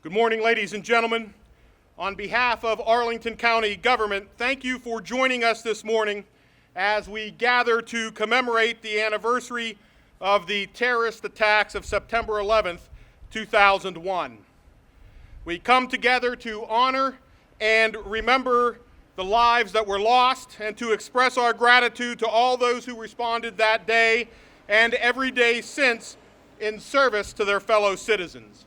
Good morning, ladies and gentlemen. On behalf of Arlington County government, thank you for joining us this morning as we gather to commemorate the anniversary of the terrorist attacks of September 11th, 2001. We come together to honor and remember the lives that were lost and to express our gratitude to all those who responded that day and every day since in service to their fellow citizens.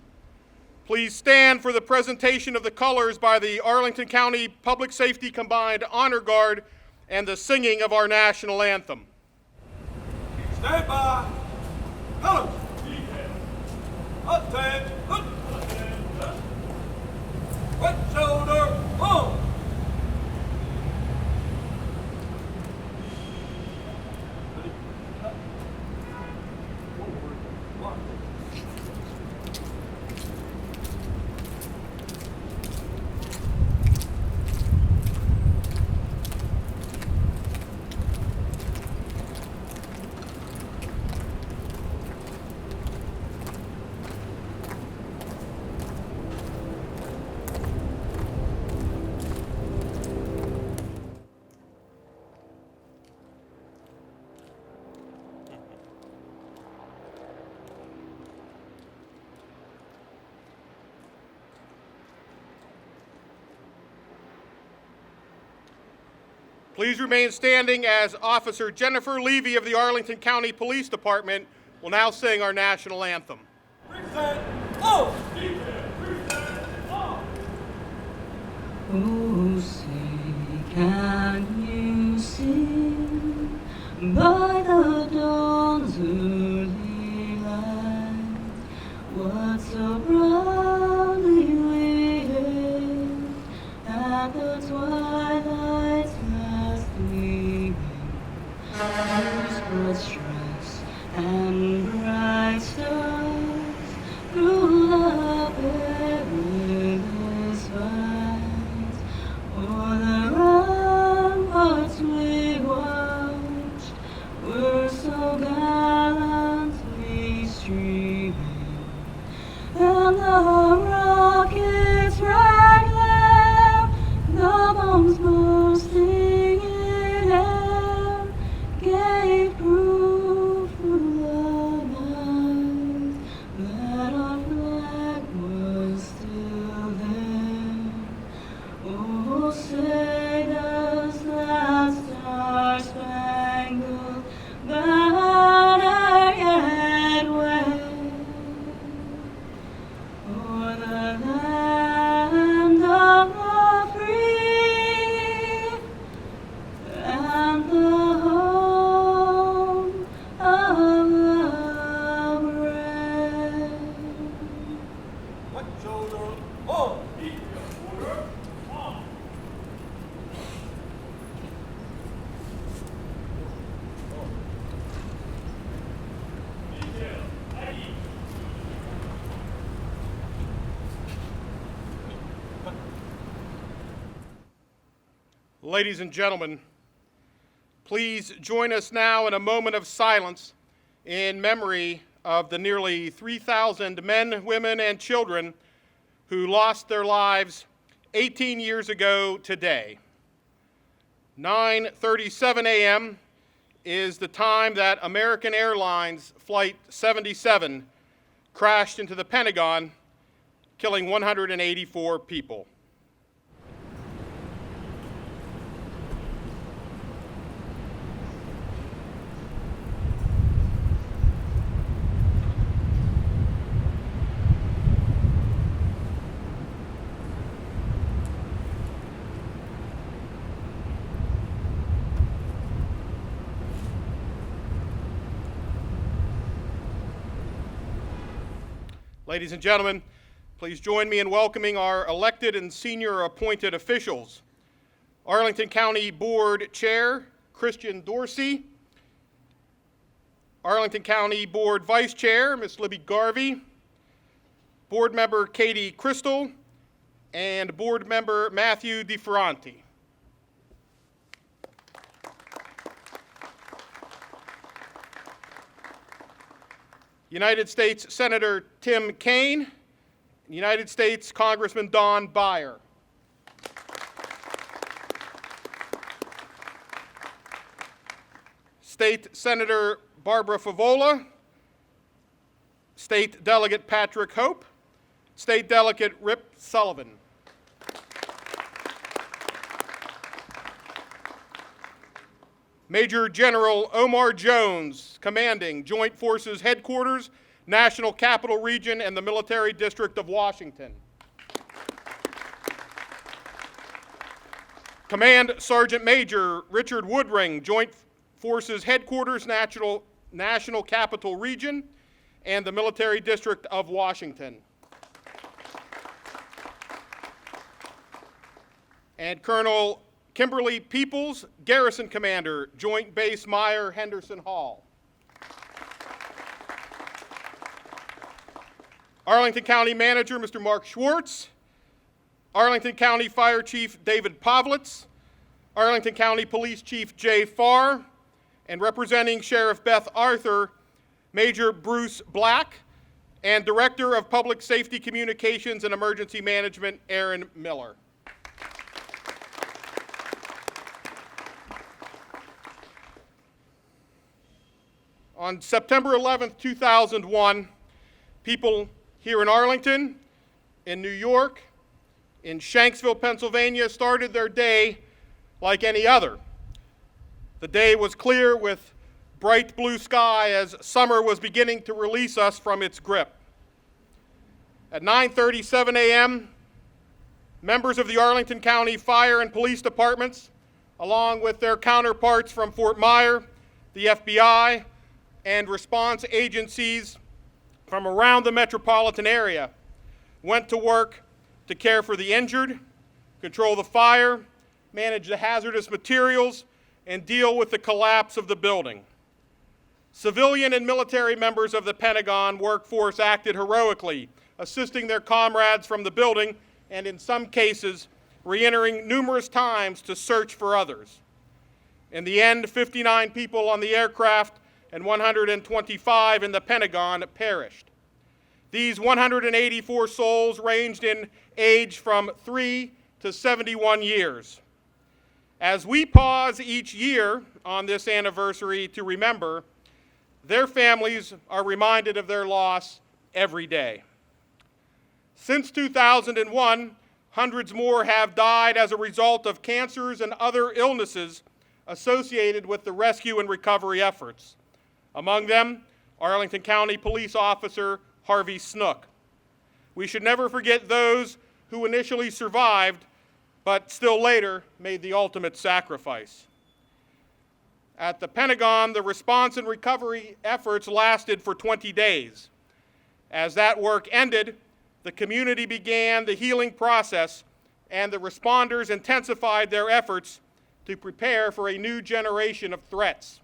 Please stand for the presentation of the colors by the Arlington County Public Safety Combined Honor Guard and the singing of our national anthem. Stand by. Colors. Attention. Right shoulder on. Please remain standing as Officer Jennifer Levy of the Arlington County Police Department will now sing our national anthem. Present. Oh. Present. Oh. Oh, say, can you see by the dawn's early light what so proudly we hailed at the twilight's last gleaming, whose broad stripes and bright stars through the perilous fight o'er the ramparts we watched were so gallantly streaming, and the rockets rang there, the bombs bursting in air gave proof through the night that our flag was still there. Oh, say does that star-spangled banner yet wave o'er the land of the free and the home of the brave? Right shoulder on. Ladies and gentlemen, please join us now in a moment of silence in memory of the nearly 3,000 men, women, and children who lost their lives 18 years ago today. 9:37 a.m. is the time that American Airlines Flight 77 crashed into the Pentagon, killing 184 people. Ladies and gentlemen, please join me in welcoming our elected and senior appointed officials. Arlington County Board Chair, Christian Dorsey. Arlington County Board Vice Chair, Ms. Libby Garvey. Board Member Katie Crystal, and Board Member Matthew DeFerranti. United States Senator Tim Kaine, United States Congressman Don Beyer. State Senator Barbara Favola, State Delegate Patrick Hope, State Delegate Rip Sullivan. Major General Omar Jones, commanding Joint Forces Headquarters, National Capital Region, and the Military District of Washington. Command Sergeant Major Richard Woodring, Joint Forces Headquarters, National Capital Region, and the Military District of Washington. And Colonel Kimberly Peoples, Garrison Commander, Joint Base Meyer, Henderson Hall. Arlington County Manager, Mr. Mark Schwartz. Arlington County Fire Chief David Pavlitz. Arlington County Police Chief Jay Farr. And representing Sheriff Beth Arthur, Major Bruce Black. And Director of Public Safety Communications and Emergency Management, Aaron Miller. On September 11th, 2001, people here in Arlington, in New York, in Shanksville, Pennsylvania, started their day like any other. The day was clear with bright blue sky as summer was beginning to release us from its grip. At 9:37 a.m., members of the Arlington County Fire and Police Departments, along with their counterparts from Fort Myer, the FBI, and response agencies from around the metropolitan area, went to work to care for the injured, control the fire, manage the hazardous materials, and deal with the collapse of the building. Civilian and military members of the Pentagon workforce acted heroically, assisting their comrades from the building and, in some cases, re-entering numerous times to search for others. In the end, 59 people on the aircraft and 125 in the Pentagon perished. These 184 souls ranged in age from 3 to 71 years. As we pause each year on this anniversary to remember, their families are reminded of their loss every day. Since 2001, hundreds more have died as a result of cancers and other illnesses associated with the rescue and recovery efforts. Among them, Arlington County Police Officer Harvey Snook. We should never forget those who initially survived, but still later made the ultimate sacrifice. At the Pentagon, the response and recovery efforts lasted for 20 days. As that work ended, the community began the healing process, and the responders intensified their efforts to prepare for a new generation of threats.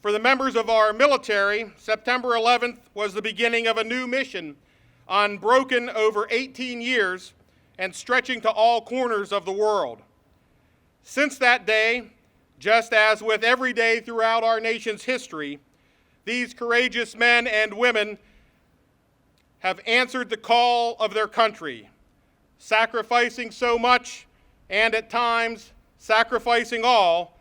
For the members of our military, September 11th was the beginning of a new mission, unbroken over 18 years and stretching to all corners of the world. Since that day, just as with every day throughout our nation's history, these courageous men and women have answered the call of their country, sacrificing so much and at times sacrificing all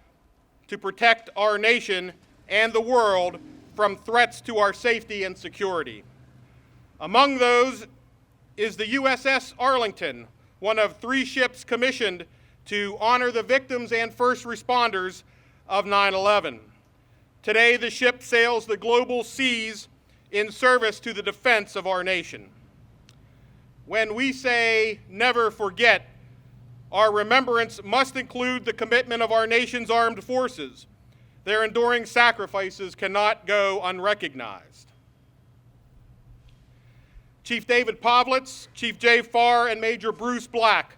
to protect our nation and the world from threats to our safety and security. Among those is the USS Arlington, one of 3 ships commissioned to honor the victims and first responders of 9/11. Today, the ship sails the global seas in service to the defense of our nation. When we say never forget, our remembrance must include the commitment of our nation's armed forces. Their enduring sacrifices cannot go unrecognized. Chief David Pavlitz, Chief Jay Farr, and Major Bruce Black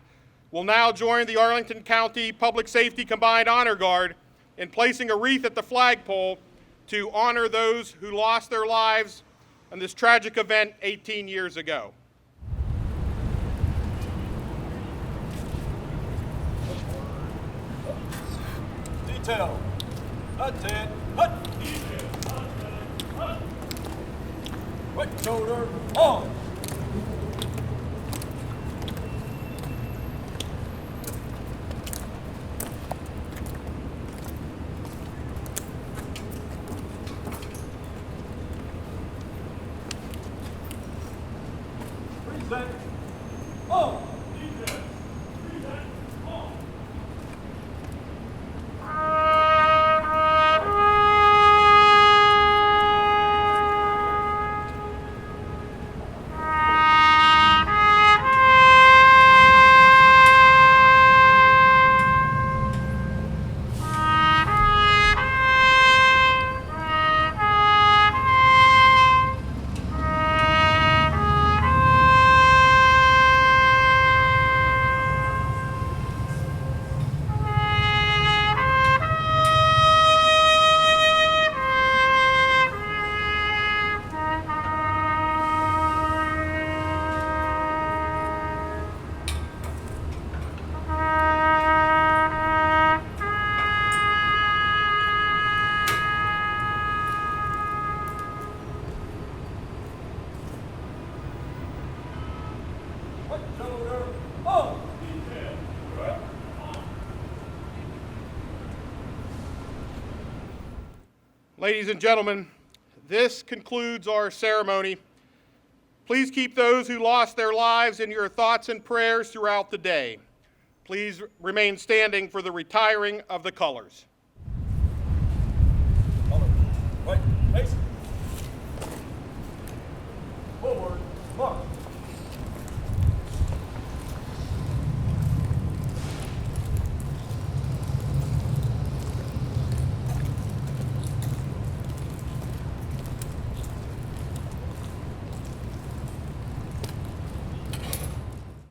will now join the Arlington County Public Safety Combined Honor Guard in placing a wreath at the flagpole to honor those who lost their lives in this tragic event 18 years ago. Detail. That's it. Hut. Right shoulder on. Present. On. Detail. Present. On. Right shoulder. On. Detail. Correct. On. Ladies and gentlemen, this concludes our ceremony. Please keep those who lost their lives in your thoughts and prayers throughout the day. Please remain standing for the retiring of the colors. Color. Right. Face. Forward.